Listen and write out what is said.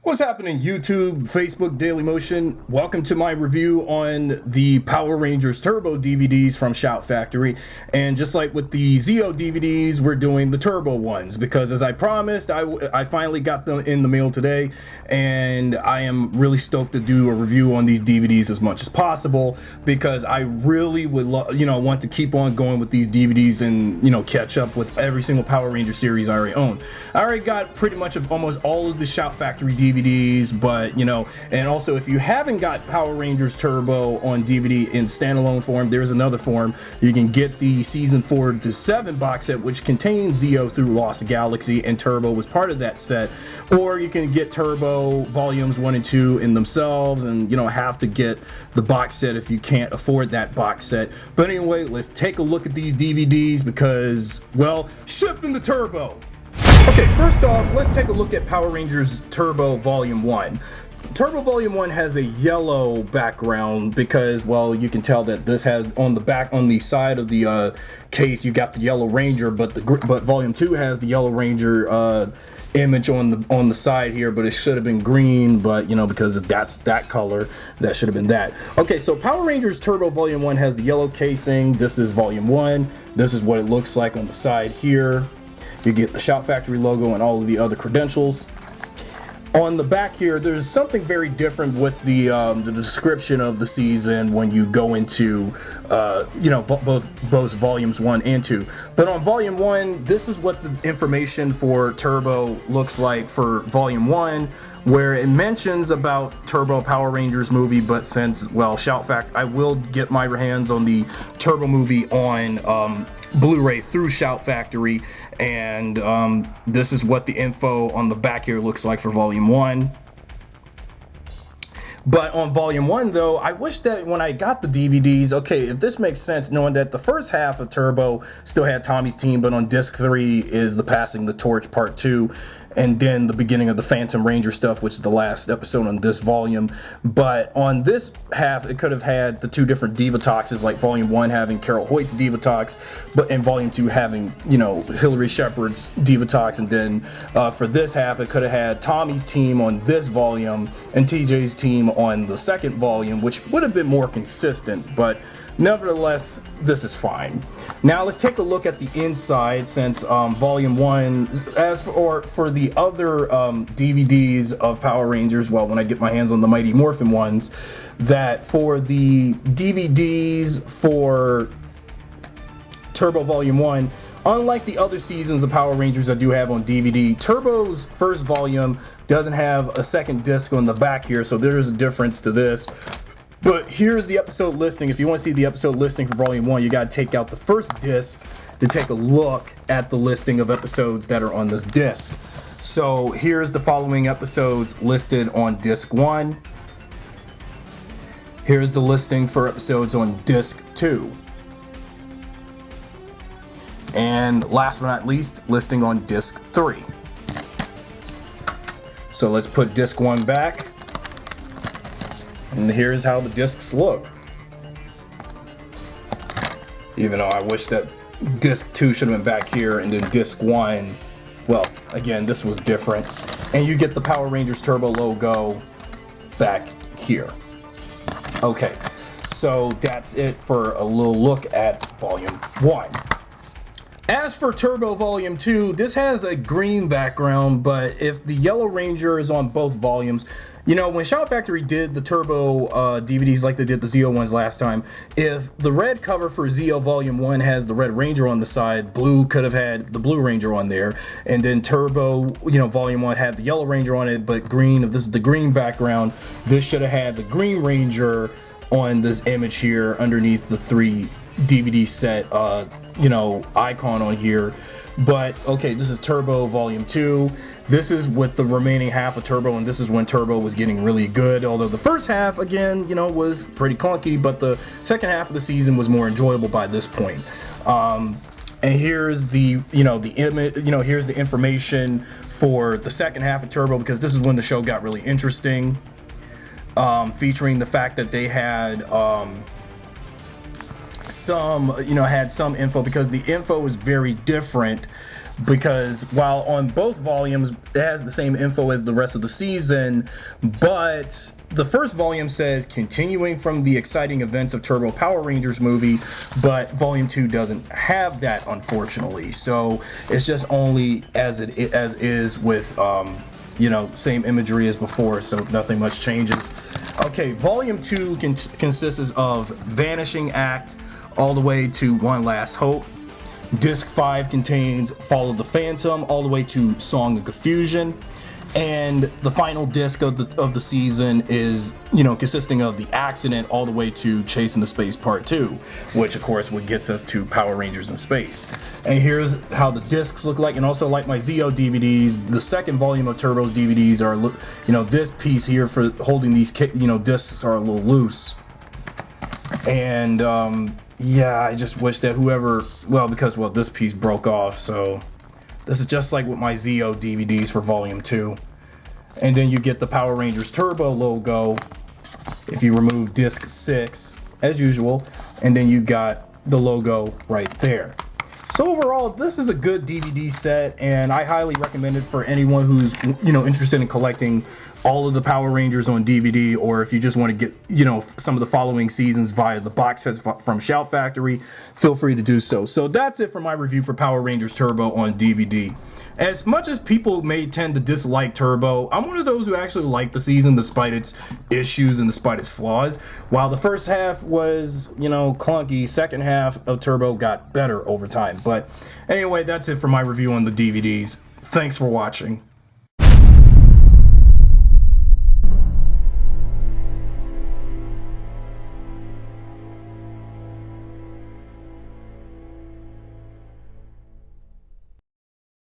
What's happening, YouTube, Facebook, Daily Motion? Welcome to my review on the Power Rangers Turbo DVDs from Shout Factory. And just like with the Zeo DVDs, we're doing the Turbo ones because, as I promised, I finally got them in the mail today, and I am really stoked to do a review on these DVDs as much as possible because I really would want to keep on going with these DVDs and catch up with every single Power Ranger series I already own. I already got pretty much of almost all of the Shout Factory DVDs, but and also if you haven't got Power Rangers Turbo on DVD in standalone form, there's another form. You can get the season 4 to 7 box set, which contains Zeo through Lost Galaxy, and Turbo was part of that set. Or you can get Turbo volumes 1 and 2 in themselves, and you don't have to get the box set if you can't afford that box set. But anyway, let's take a look at these DVDs because, well, shifting the Turbo. Okay, first off, let's take a look at Power Rangers Turbo Volume 1. Turbo Volume 1 has a yellow background because, well, you can tell that this has on the side of the case, you got the Yellow Ranger, but Volume 2 has the Yellow Ranger image on the side here, but it should have been green, but because that's that color, that should have been that. Okay, so Power Rangers Turbo Volume 1 has the yellow casing. This is Volume 1. This is what it looks like on the side here. You get the Shout Factory logo and all of the other credentials. On the back here, there's something very different with the description of the season when you go into both volumes 1 and 2. But on volume 1, this is what the information for Turbo looks like for volume 1, where it mentions about Turbo Power Rangers movie, but since, well, Shout Factory, I will get my hands on the Turbo movie on Blu-ray through Shout Factory, and this is what the info on the back here looks like for volume 1. But on volume 1 though, I wish that when I got the DVDs, okay, if this makes sense, knowing that the first half of Turbo still had Tommy's team, but on disc 3 is the Passing the Torch Part 2, and then the beginning of the Phantom Ranger stuff, which is the last episode on this volume. But on this half, it could have had the 2 different Divatoxes, like volume 1 having Carol Hoyt's Divatox, but in volume 2 having, Hillary Shepard's Divatox, and then for this half, it could have had Tommy's team on this volume and TJ's team on the second volume, which would have been more consistent, but nevertheless, this is fine. Now let's take a look at the inside, since volume 1, as for the other DVDs of Power Rangers, well, when I get my hands on the Mighty Morphin ones, that for the DVDs for Turbo Volume 1, unlike the other seasons of Power Rangers I do have on DVD, Turbo's first volume doesn't have a second disc on the back here, so there is a difference to this. But here's the episode listing. If you want to see the episode listing for Volume 1, you got to take out the first disc to take a look at the listing of episodes that are on this disc. So here's the following episodes listed on disc 1. Here's the listing for episodes on disc 2. And last but not least, listing on disc 3. So let's put disc 1 back. And here's how the discs look. Even though I wish that disc 2 should have been back here, and then disc 1, well, again, this was different. And you get the Power Rangers Turbo logo back here. Okay, so that's it for a little look at Volume 1. As for Turbo Volume 2, this has a green background, but if the Yellow Ranger is on both volumes, when Shout Factory did the Turbo DVDs like they did the Zeo ones last time, if the red cover for Zeo Volume 1 has the Red Ranger on the side, Blue could have had the Blue Ranger on there, and then Turbo, Volume 1 had the Yellow Ranger on it, but green, if this is the green background, this should have had the Green Ranger on this image here underneath the 3 DVD set, icon on here. But okay, this is Turbo Volume 2. This is with the remaining half of Turbo, and this is when Turbo was getting really good. Although the first half, again, was pretty clunky, but the second half of the season was more enjoyable by this point. And here's the image. Here's the information for the second half of Turbo, because this is when the show got really interesting, featuring the fact that they had some info, because the info is very different because while on both volumes it has the same info as the rest of the season, but the first volume says continuing from the exciting events of Turbo Power Rangers movie, but volume 2 doesn't have that, unfortunately. So it's just only as is with you know, same imagery as before, so nothing much changes. Okay, volume 2 consists of Vanishing Act all the way to One Last Hope. Disc 5 contains Follow the Phantom all the way to Song of Confusion. And the final disc of the season is, you know, consisting of The Accident all the way to Chasing the Space Part 2, which of course what gets us to Power Rangers in Space. And here's how the discs look like, and also like my Zeo DVDs, the second volume of Turbo's DVDs are, you know, this piece here for holding these, you know, discs are a little loose. And yeah, I just wish that whoever, well, because, well, this piece broke off, so this is just like with my Zeo DVDs for volume 2. And then you get the Power Rangers Turbo logo if you remove disc 6 as usual, and then you got the logo right there. So overall, this is a good DVD set, and I highly recommend it for anyone who's, you know, interested in collecting all of the Power Rangers on DVD, or if you just want to get, you know, some of the following seasons via the box sets from Shout Factory, feel free to do so. So that's it for my review for Power Rangers Turbo on DVD. As much as people may tend to dislike Turbo, I'm one of those who actually like the season despite its issues and despite its flaws. While the first half was, you know, clunky, second half of Turbo got better over time. But anyway, that's it for my review on the DVDs. Thanks for watching.